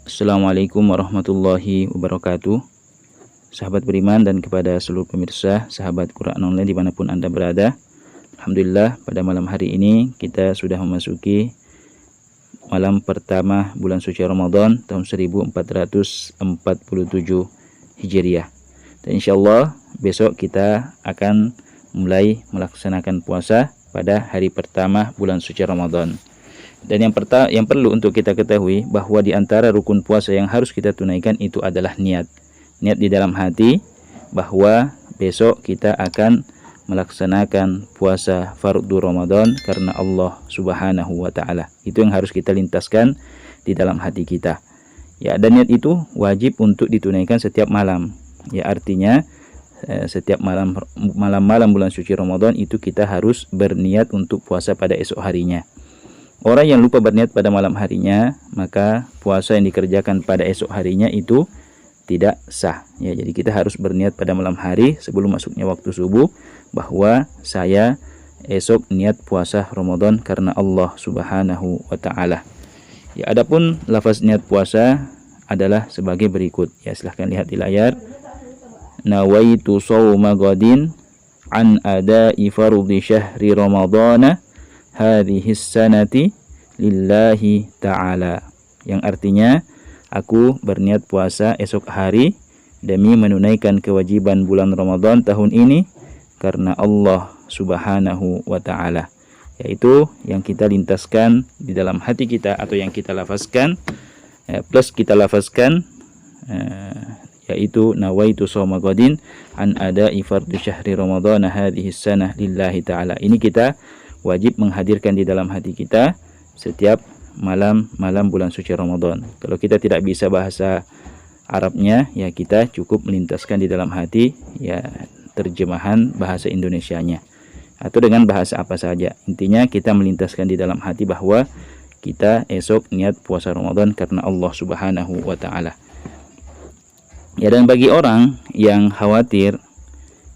Assalamualaikum warahmatullahi wabarakatuh. Sahabat beriman dan kepada seluruh pemirsa sahabat Quran Online dimanapun Anda berada, alhamdulillah pada malam hari ini kita sudah memasuki malam pertama bulan suci Ramadan tahun 1447 Hijriah. Dan insyaallah besok kita akan mulai melaksanakan puasa pada hari pertama bulan suci Ramadan. Dan yang perlu untuk kita ketahui bahwa di antara rukun puasa yang harus kita tunaikan itu adalah niat. Niat di dalam hati bahwa besok kita akan melaksanakan puasa fardu Ramadan karena Allah Subhanahu wa taala. Itu yang harus kita lintaskan di dalam hati kita. Ya, dan niat itu wajib untuk ditunaikan setiap malam. Ya, artinya setiap malam bulan suci Ramadan itu kita harus berniat untuk puasa pada esok harinya. Orang yang lupa berniat pada malam harinya, maka puasa yang dikerjakan pada esok harinya itu tidak sah. Ya, jadi kita harus berniat pada malam hari sebelum masuknya waktu subuh bahwa saya esok niat puasa Ramadan karena Allah Subhanahu wa taala. Ya, adapun lafaz niat puasa adalah sebagai berikut. Ya, silahkan lihat di layar. Nawaitu shauma ghadin an ada'i fardhi syahri ramadhana hadhihi sanati lillahi ta'ala, yang artinya aku berniat puasa esok hari demi menunaikan kewajiban bulan Ramadan tahun ini karena Allah Subhanahu wa taala. Yaitu yang kita lintaskan di dalam hati kita atau yang kita lafazkan plus kita lafazkan yaitu nawaitu shauma ghadin an ada'i fardhi syahri ramadhana hadhihi sanah lillahi ta'ala. Ini kita wajib menghadirkan di dalam hati kita setiap malam bulan suci Ramadan. Kalau kita tidak bisa bahasa Arabnya, ya kita cukup melintaskan di dalam hati ya terjemahan bahasa Indonesianya atau dengan bahasa apa saja. Intinya kita melintaskan di dalam hati bahwa kita esok niat puasa Ramadan karena Allah Subhanahu wa taala. Ya, dan bagi orang yang khawatir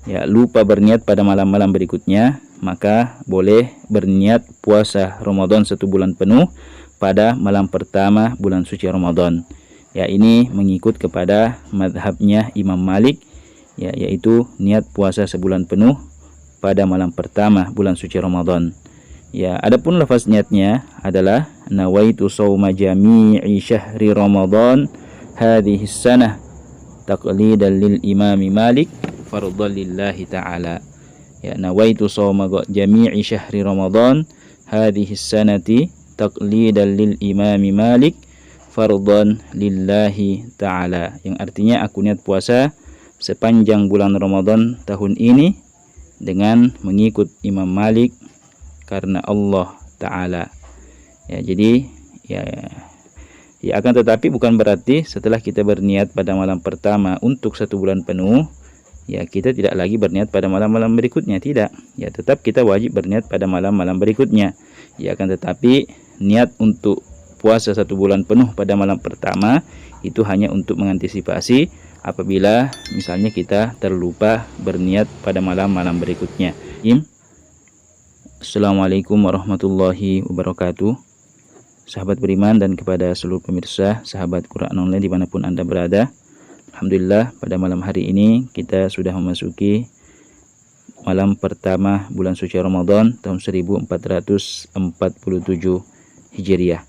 ya lupa berniat pada malam-malam berikutnya, maka boleh berniat puasa Ramadan 1 bulan penuh pada malam pertama bulan suci Ramadan. Ya, ini mengikut kepada madhabnya Imam Malik, ya, yaitu niat puasa sebulan penuh pada malam pertama bulan suci Ramadan. Ya, adapun lafaz niatnya adalah nawaitu shauma jami'i syahri Ramadan hadhihi sanah taqlidan lil Imam Malik fardhan lillahi ta'ala. Ya, nawaitu shauma jami'i syahri Ramadan hadhihi sanati taqlidan lil Imam Malik fardhan lillahi ta'ala, yang artinya aku niat puasa sepanjang bulan Ramadan tahun ini dengan mengikut Imam Malik karena Allah taala. Ya, jadi ya akan tetapi bukan berarti setelah kita berniat pada malam pertama untuk 1 bulan penuh ya kita tidak lagi berniat pada malam-malam berikutnya, tidak. Ya, tetap kita wajib berniat pada malam-malam berikutnya. Ya, akan tetapi niat untuk puasa 1 bulan penuh pada malam pertama itu hanya untuk mengantisipasi apabila misalnya kita terlupa berniat pada malam-malam berikutnya. Assalamualaikum warahmatullahi wabarakatuh. Sahabat beriman dan kepada seluruh pemirsa sahabat Quran Online dimanapun Anda berada, alhamdulillah pada malam hari ini kita sudah memasuki malam pertama bulan suci Ramadan tahun 1447 Hijriah.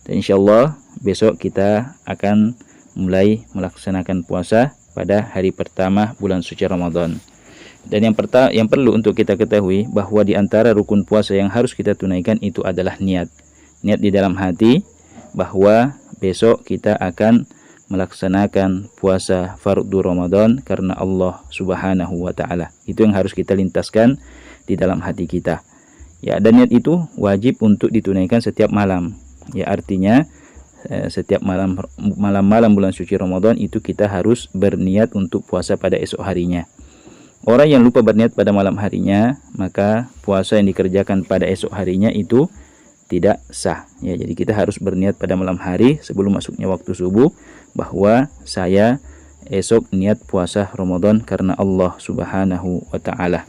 Dan insyaallah besok kita akan mulai melaksanakan puasa pada hari pertama bulan suci Ramadan. Dan yang perlu untuk kita ketahui bahwa di antara rukun puasa yang harus kita tunaikan itu adalah niat. Niat di dalam hati bahwa besok kita akan melaksanakan puasa fardu Ramadan karena Allah Subhanahu wa taala. Itu yang harus kita lintaskan di dalam hati kita. Ya, dan niat itu wajib untuk ditunaikan setiap malam. Ya, artinya setiap malam bulan suci Ramadan itu kita harus berniat untuk puasa pada esok harinya. Orang yang lupa berniat pada malam harinya, maka puasa yang dikerjakan pada esok harinya itu tidak sah. Ya, jadi kita harus berniat pada malam hari sebelum masuknya waktu subuh bahwa saya esok niat puasa Ramadan karena Allah Subhanahu wa taala.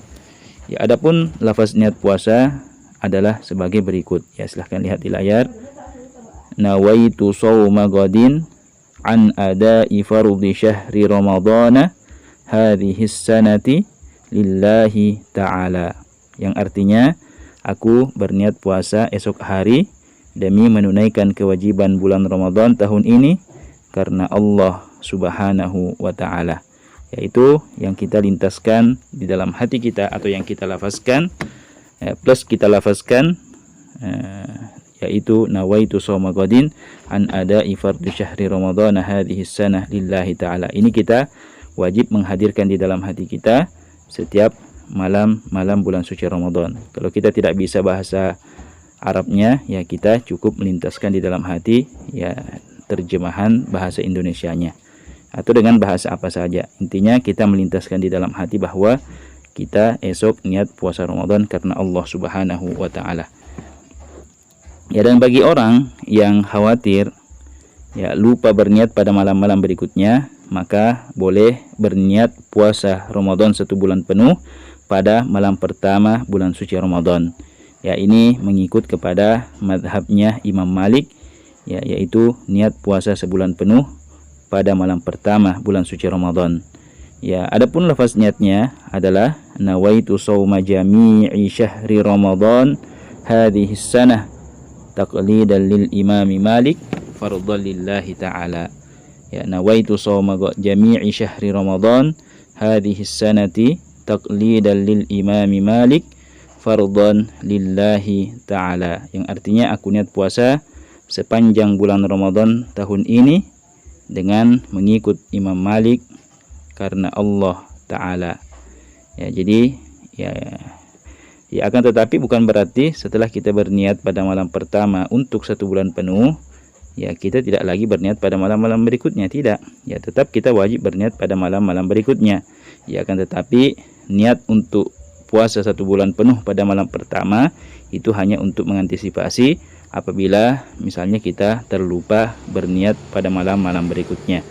Ya, adapun lafaz niat puasa adalah sebagai berikut. Ya, silahkan lihat di layar. nawaitu shawma ghadin an ada'i fardhi syahri ramadhana hadhihi sanati lillahi ta'ala. Yang artinya, aku berniat puasa esok hari demi menunaikan kewajiban bulan Ramadan tahun ini karena Allah Subhanahu wa ta'ala. Yaitu yang kita lintaskan di dalam hati kita atau yang kita lafazkan plus kita lafazkan yaitu nawaitu shawma ghadin an ada'i fardhi syahri ramadhana hadhihi sanah lillahi ta'ala. Ini kita wajib menghadirkan di dalam hati kita setiap malam bulan suci Ramadan. Kalau kita tidak bisa bahasa Arabnya, ya kita cukup melintaskan di dalam hati ya terjemahan bahasa Indonesianya atau dengan bahasa apa saja. Intinya kita melintaskan di dalam hati bahwa kita esok niat puasa Ramadan karena Allah Subhanahu wa ta'ala. Ya, dan bagi orang yang khawatir ya lupa berniat pada malam-malam berikutnya, maka boleh berniat puasa Ramadan 1 bulan penuh pada malam pertama bulan suci Ramadan. Ya, ini mengikut kepada madhabnya Imam Malik ya, yaitu niat puasa sebulan penuh pada malam pertama bulan suci Ramadan. Ya, adapun lafaz niatnya adalah nawaitu shauma jami'i syahri Ramadan hadhihi sanah taqlidan lil imami Malik fardhan lillahi ta'ala. Ya, nawaitu shauma jami'i syahri Ramadan hadhihi sanati taqlidan lil imami Malik fardhan lillahi ta'ala. Yang artinya aku niat puasa sepanjang bulan Ramadan tahun ini dengan mengikut Imam Malik karena Allah Ta'ala. Ya, jadi ya akan tetapi bukan berarti setelah kita berniat pada malam pertama untuk 1 bulan penuh, ya kita tidak lagi berniat pada malam-malam berikutnya, tidak. Ya, tetap kita wajib berniat pada malam-malam berikutnya. Ya, akan tetapi niat untuk puasa 1 bulan penuh pada malam pertama itu hanya untuk mengantisipasi apabila misalnya kita terlupa berniat pada malam-malam berikutnya.